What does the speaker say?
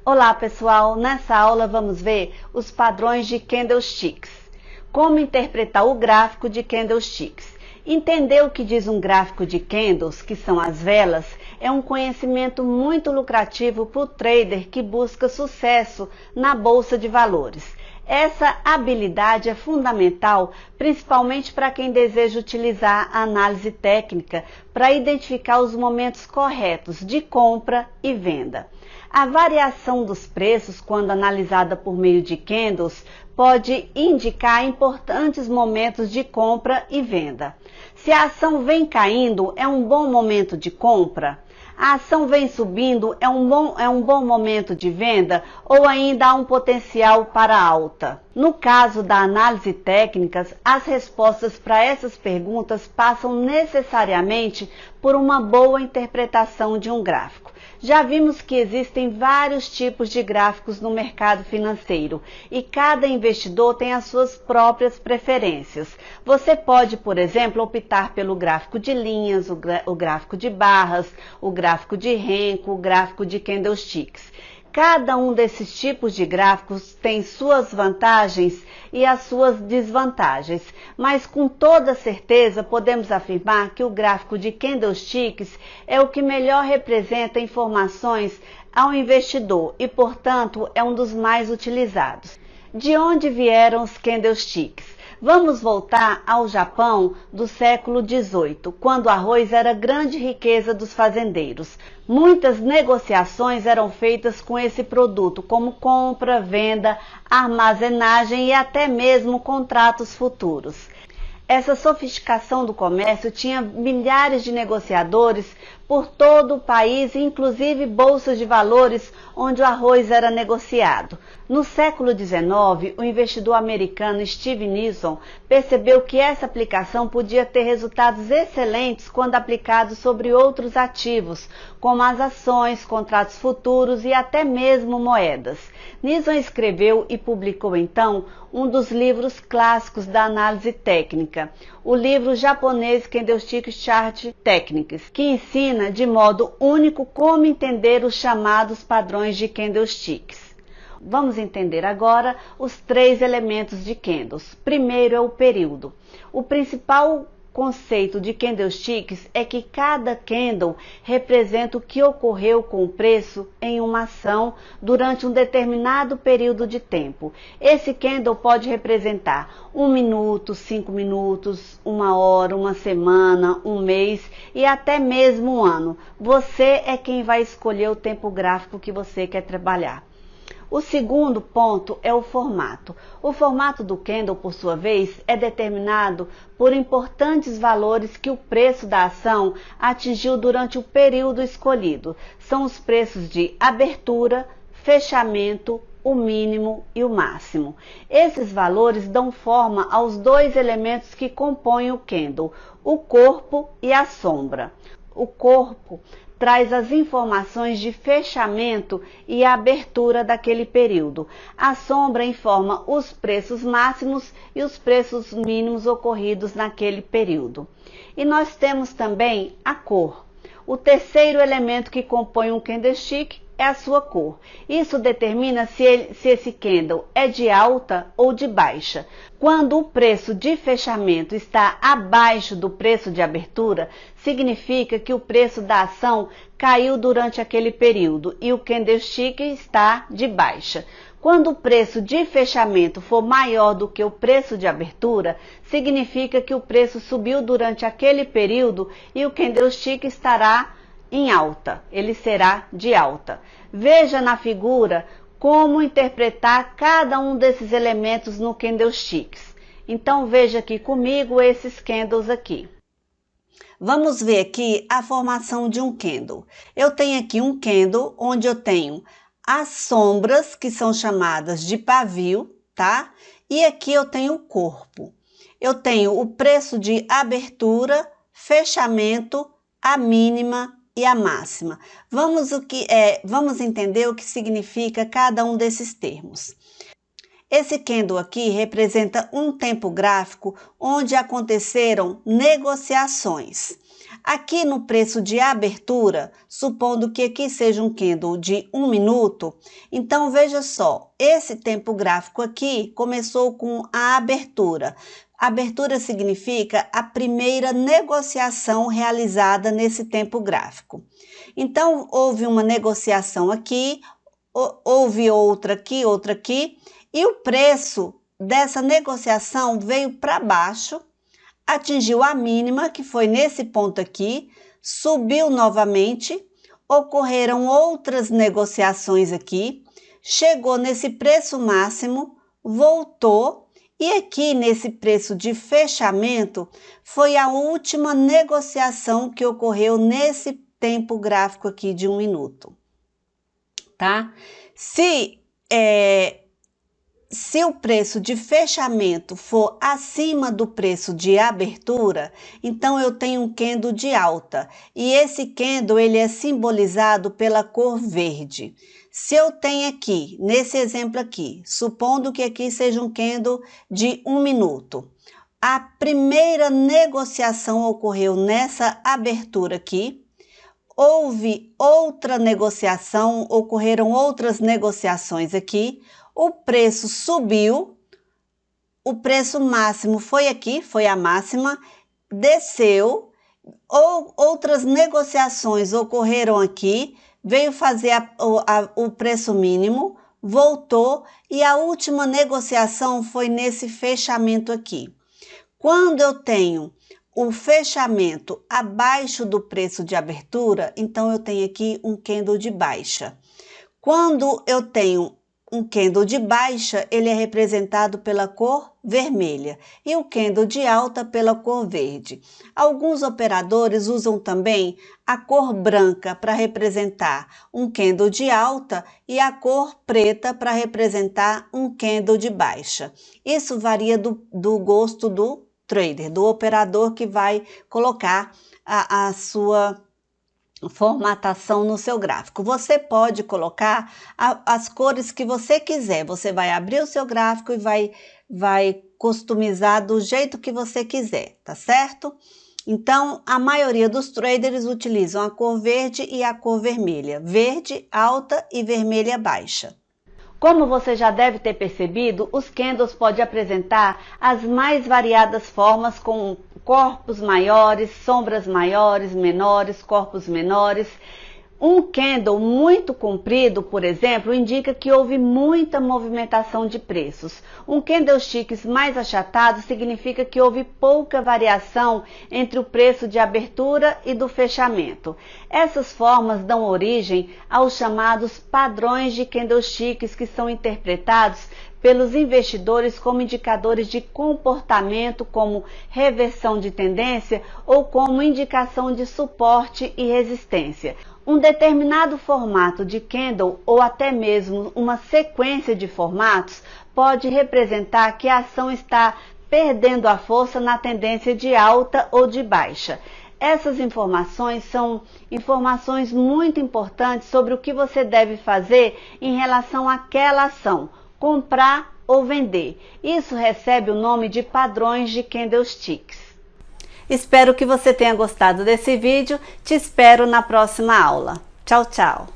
Olá pessoal, nessa aula vamos ver os padrões de candlesticks. Como interpretar o gráfico de candlesticks. Entender o que diz um gráfico de candles, que são as velas, é um conhecimento muito lucrativo para o trader que busca sucesso na bolsa de valores. Essa habilidade é fundamental, principalmente para quem deseja utilizar a análise técnica para identificar os momentos corretos de compra e venda. A variação dos preços, quando analisada por meio de candles, pode indicar importantes momentos de compra e venda. Se a ação vem caindo, é um bom momento de compra? A ação vem subindo, é um bom momento de venda ou ainda há um potencial para alta? No caso da análise técnica, as respostas para essas perguntas passam necessariamente por uma boa interpretação de um gráfico. Já vimos que existem vários tipos de gráficos no mercado financeiro e cada investidor tem as suas próprias preferências. Você pode, por exemplo, optar pelo gráfico de linhas, o gráfico de barras, o gráfico de Renko, o gráfico de candlesticks. Cada um desses tipos de gráficos tem suas vantagens e as suas desvantagens, mas com toda certeza podemos afirmar que o gráfico de candlesticks é o que melhor representa informações ao investidor e, portanto, é um dos mais utilizados. De onde vieram os candlesticks? Vamos voltar ao Japão do século XVIII, quando o arroz era grande riqueza dos fazendeiros. Muitas negociações eram feitas com esse produto, como compra, venda, armazenagem e até mesmo contratos futuros. Essa sofisticação do comércio tinha milhares de negociadores por todo o país, inclusive bolsas de valores onde o arroz era negociado. No século XIX, o investidor americano Steve Nixon percebeu que essa aplicação podia ter resultados excelentes quando aplicados sobre outros ativos, como as ações, contratos futuros e até mesmo moedas. Nixon escreveu e publicou então um dos livros clássicos da análise técnica, o livro japonês Candlestick Chart Techniques, que ensina de modo único como entender os chamados padrões de candlesticks. Vamos entender agora os três elementos de candles. Primeiro é o período. O principal conceito de candlesticks é que cada candle representa o que ocorreu com o preço em uma ação durante um determinado período de tempo. Esse candle pode representar 1 minuto, 5 minutos, 1 hora, 1 semana, 1 mês e até mesmo 1 ano. Você é quem vai escolher o tempo gráfico que você quer trabalhar. O segundo ponto é o formato. O formato do candle, por sua vez, é determinado por importantes valores que o preço da ação atingiu durante o período escolhido. São os preços de abertura, fechamento, o mínimo e o máximo. Esses valores dão forma aos dois elementos que compõem o candle, o corpo e a sombra. O corpo traz as informações de fechamento e abertura daquele período. A sombra informa os preços máximos e os preços mínimos ocorridos naquele período. E nós temos também a cor. O terceiro elemento que compõe um candlestick é a sua cor. Isso determina se esse candle é de alta ou de baixa. Quando o preço de fechamento está abaixo do preço de abertura, significa que o preço da ação caiu durante aquele período e o candlestick está de baixa. Quando o preço de fechamento for maior do que o preço de abertura, significa que o preço subiu durante aquele período e o candlestick estará em alta, ele será de alta. Veja na figura como interpretar cada um desses elementos no candlesticks. Então veja aqui comigo esses candles aqui. Vamos ver aqui a formação de um candle. Eu tenho aqui um candle onde eu tenho as sombras, que são chamadas de pavio, tá? E aqui eu tenho o corpo. Eu tenho o preço de abertura, fechamento, a mínima e a máxima. Vamos entender o que significa cada um desses termos. Esse candle aqui representa um tempo gráfico onde aconteceram negociações. Aqui no preço de abertura, supondo que aqui seja um candle de 1 minuto, então veja só, esse tempo gráfico aqui começou com a abertura. Abertura significa a primeira negociação realizada nesse tempo gráfico. Então, houve uma negociação aqui, houve outra aqui, e o preço dessa negociação veio para baixo, atingiu a mínima, que foi nesse ponto aqui, subiu novamente, ocorreram outras negociações aqui, chegou nesse preço máximo, voltou, e aqui nesse preço de fechamento foi a última negociação que ocorreu nesse tempo gráfico aqui de 1 minuto, tá? Se o preço de fechamento for acima do preço de abertura, então eu tenho um candle de alta. E esse candle, ele é simbolizado pela cor verde. Se eu tenho aqui, nesse exemplo aqui, supondo que aqui seja um candle de 1 minuto, a primeira negociação ocorreu nessa abertura aqui, houve outra negociação, ocorreram outras negociações aqui, o preço subiu, o preço máximo foi aqui, foi a máxima, desceu, outras negociações ocorreram aqui, veio fazer o preço mínimo, voltou e a última negociação foi nesse fechamento aqui. Quando eu tenho o fechamento abaixo do preço de abertura, então eu tenho aqui um candle de baixa. Quando eu tenho um candle de baixa, ele é representado pela cor vermelha e o candle de alta pela cor verde. Alguns operadores usam também a cor branca para representar um candle de alta e a cor preta para representar um candle de baixa. Isso varia do gosto do trader, do operador que vai colocar a sua formatação no seu gráfico. Você pode colocar as cores que você quiser. Você vai abrir o seu gráfico e vai customizar do jeito que você quiser, tá certo? Então, a maioria dos traders utilizam a cor verde e a cor vermelha. Verde alta e vermelha baixa. Como você já deve ter percebido, os candles podem apresentar as mais variadas formas, com corpos maiores, sombras maiores, menores, corpos menores. Um candle muito comprido, por exemplo, indica que houve muita movimentação de preços. Um candlesticks mais achatado significa que houve pouca variação entre o preço de abertura e do fechamento. Essas formas dão origem aos chamados padrões de candlesticks, que são interpretados pelos investidores como indicadores de comportamento, como reversão de tendência ou como indicação de suporte e resistência. Um determinado formato de candle ou até mesmo uma sequência de formatos pode representar que a ação está perdendo a força na tendência de alta ou de baixa. Essas informações são informações muito importantes sobre o que você deve fazer em relação àquela ação, comprar ou vender. Isso recebe o nome de padrões de candlesticks. Espero que você tenha gostado desse vídeo. Te espero na próxima aula. Tchau, tchau!